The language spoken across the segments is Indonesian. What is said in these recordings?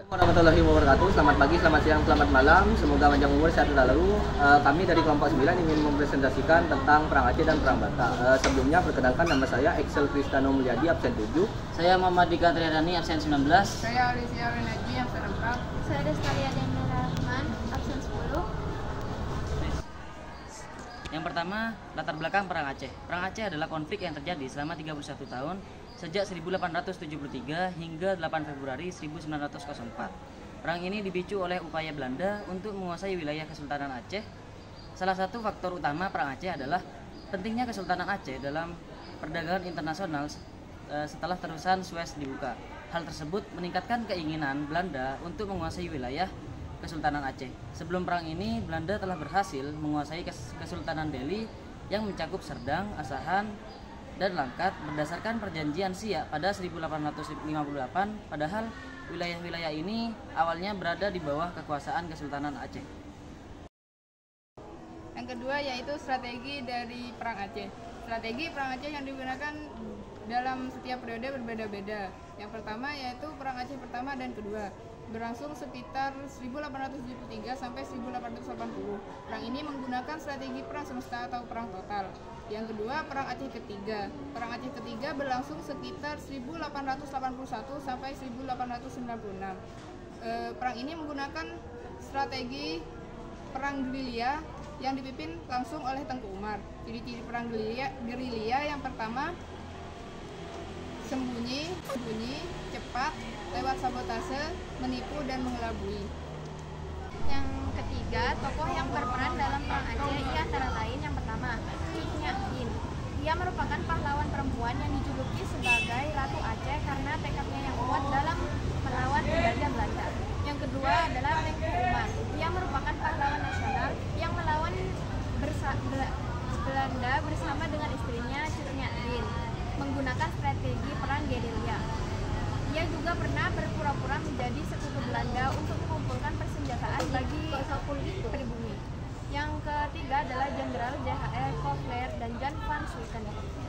Warahmatullahi wabarakatuh. Selamat pagi, selamat siang, selamat malam. Semoga panjang umur, sehat selalu. Kami dari kelompok 9 ingin mempresentasikan tentang Perang Aceh dan Perang Batak. Sebelumnya perkenalkan, nama saya Excel Kristano Mulyadi, absen 7. Saya Muhammad Dika Triadani, absen 19. Saya Alicia Renaji, absen 4. Saya Destalia Daniela Rahman, absen 10. Yang pertama, latar belakang Perang Aceh. Perang Aceh adalah konflik yang terjadi selama 31 tahun sejak 1873 hingga 8 Februari 1904. Perang ini dipicu oleh upaya Belanda untuk menguasai wilayah Kesultanan Aceh. Salah satu faktor utama Perang Aceh adalah pentingnya Kesultanan Aceh dalam perdagangan internasional setelah terusan Suez dibuka. Hal tersebut meningkatkan keinginan Belanda untuk menguasai wilayah Kesultanan Aceh. Sebelum perang ini, Belanda telah berhasil menguasai Kesultanan Delhi yang mencakup Serdang, Asahan, dan Langkat berdasarkan perjanjian Siak pada 1858. Padahal wilayah-wilayah ini awalnya berada di bawah kekuasaan Kesultanan Aceh. Yang kedua yaitu strategi dari Perang Aceh. Strategi Perang Aceh yang digunakan dalam setiap periode berbeda-beda. Yang pertama yaitu Perang Aceh pertama dan kedua, berlangsung sekitar 1873 sampai 1880. Perang ini menggunakan strategi perang semesta atau perang total. Yang kedua, Perang Aceh ketiga. Perang Aceh ketiga berlangsung sekitar 1881 sampai 1896. Perang ini menggunakan strategi perang gerilya yang dipimpin langsung oleh Tengku Umar. Ciri-ciri perang gerilya yang pertama, sembunyi, cepat, lewat sabotase, menipu dan mengelabui. Yang ketiga, tokoh yang berperan dalam Perang Aceh ia antara lain yang pertama, Cut Nyak Dien. Ia merupakan pahlawan perempuan yang dijuluki sebagai Ratu Aceh karena tekadnya yang kuat dalam melawan penjajah Belanda. Yang kedua adalah Tengku Umar. Ia merupakan pahlawan nasional yang melawan Belanda bersama dengan istrinya Cut Nyak Dien menggunakan strategi perang gerilya. Ia juga pernah berpura-pura menjadi sekutu Belanda untuk mengumpulkan persenjataan bagi pribumi. Yang ketiga adalah Jenderal J.H.R. Koffler dan Jan van Sulken.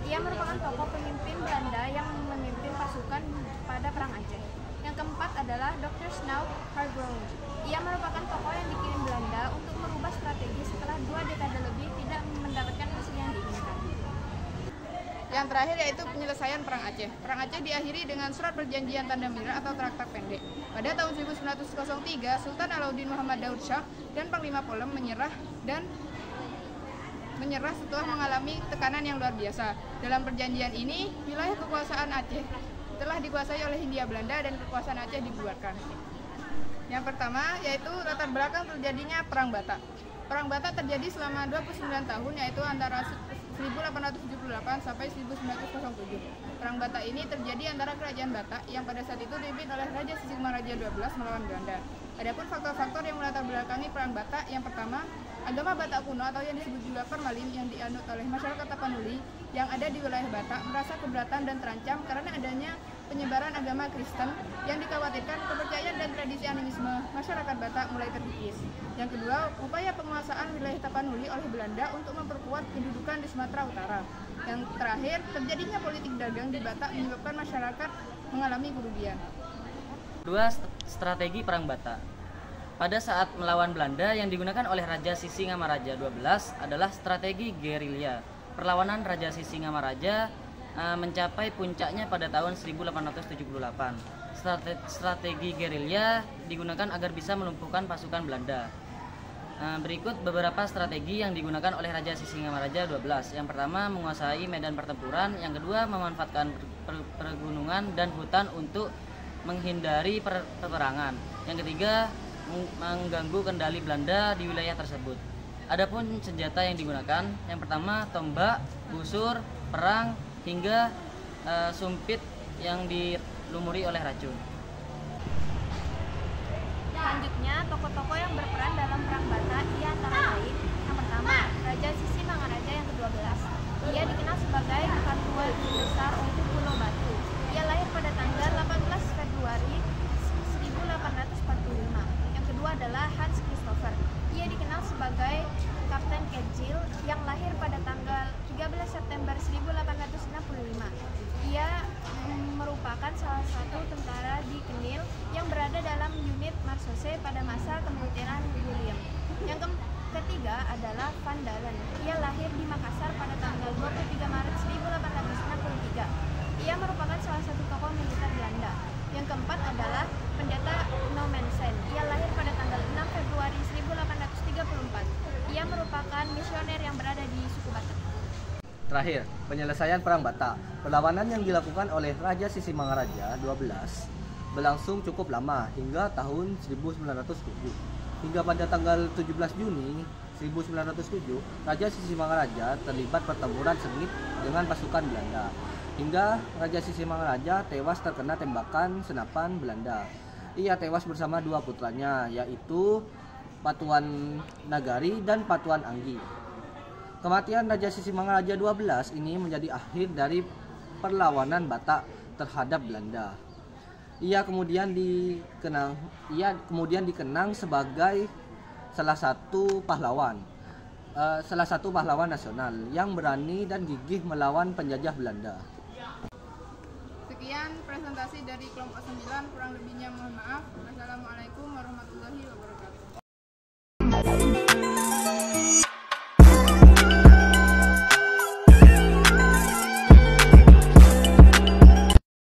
Ia merupakan tokoh pemimpin Belanda yang memimpin pasukan pada Perang Aceh. Yang keempat adalah Dr. Snow Hargroen. Ia merupakan tokoh yang dikirim Belanda untuk merubah strategi setelah 2 dekade lebih tidak mendapatkan hasil yang diinginkan. Yang terakhir yaitu penyelesaian Perang Aceh. Perang Aceh diakhiri dengan surat perjanjian tanda miras atau traktat pendek. Pada tahun 1903, Sultan Alauddin Muhammad Daud Shah dan Panglima Polem menyerah setelah mengalami tekanan yang luar biasa. Dalam perjanjian ini, wilayah kekuasaan Aceh telah dikuasai oleh Hindia Belanda dan kekuasaan Aceh dibubarkan. Yang pertama yaitu latar belakang terjadinya Perang Batak. Perang Batak terjadi selama 29 tahun, yaitu antara 1878 sampai 1907. Perang Batak ini terjadi antara kerajaan Batak yang pada saat itu dipimpin oleh Raja Sisingamaraja XII melawan Belanda. Adapun faktor-faktor yang melatar belakangi Perang Batak, yang pertama, agama Batak kuno atau yang disebut juga Formalin yang dianut oleh masyarakat Tapanuli yang ada di wilayah Batak merasa keberatan dan terancam karena adanya penyebaran agama Kristen yang dikhawatirkan kepercayaan dan tradisi animisme masyarakat Batak mulai terkikis. Yang kedua, upaya penguasaan wilayah Tapanuli oleh Belanda untuk memperkuat kedudukan di Sumatera Utara. Yang terakhir, terjadinya politik dagang di Batak menyebabkan masyarakat mengalami kerugian. Kedua, strategi Perang Batak. Pada saat melawan Belanda, yang digunakan oleh Raja Sisingamaraja XII adalah strategi gerilya. Perlawanan Raja Sisingamaraja mencapai puncaknya pada tahun 1878. Strategi gerilya digunakan agar bisa melumpuhkan pasukan Belanda. Berikut beberapa strategi yang digunakan oleh Raja Sisingamaraja XII. Yang pertama, menguasai medan pertempuran. Yang kedua, memanfaatkan pergunungan dan hutan untuk menghindari peperangan. Yang ketiga, mengganggu kendali Belanda di wilayah tersebut. Adapun senjata yang digunakan, yang pertama tombak, busur, perang, hingga sumpit yang dilumuri oleh racun. Selanjutnya, tokoh-tokoh yang berperan dalam Perang Batak ia antara lain yang pertama, Raja Sisingamaraja yang ke-12. Ia dikenal sebagai Ketua Besar untuk Pulau Batu. Ia lahir pada tanggal 18 Februari 1845. Yang kedua adalah Hans Christopher. Ia dikenal sebagai Kapten Kecil yang lahir pada tanggal 13 September 1865. Ia merupakan salah satu tentara di Kenil yang berada dalam unit Marsose pada masa kepemimpinan William. Yang ketiga adalah Van Dalen. Ia lahir di Makassar pada tanggal 23 Maret 1863. Ia merupakan salah satu tokoh militer Belanda. Yang keempat adalah Pendeta Nommensen. Ia lahir pada tanggal 6 Februari 1834. Ia merupakan misioner yang berada di suku Batak. Terakhir, penyelesaian Perang Batak. Perlawanan yang dilakukan oleh Raja Sisingamaraja 12 berlangsung cukup lama hingga tahun 1907. Hingga pada tanggal 17 Juni 1907, Raja Sisingamaraja terlibat pertempuran sengit dengan pasukan Belanda. Hingga Raja Sisingamaraja tewas terkena tembakan senapan Belanda. Ia tewas bersama dua putranya, yaitu Patuan Nagari dan Patuan Anggi. Kematian Raja Sisingamaraja 12 ini menjadi akhir dari perlawanan Batak terhadap Belanda. Ia kemudian dikenang sebagai salah satu pahlawan nasional yang berani dan gigih melawan penjajah Belanda. Sekian presentasi dari kelompok 9, kurang lebihnya mohon maaf. Wassalamualaikum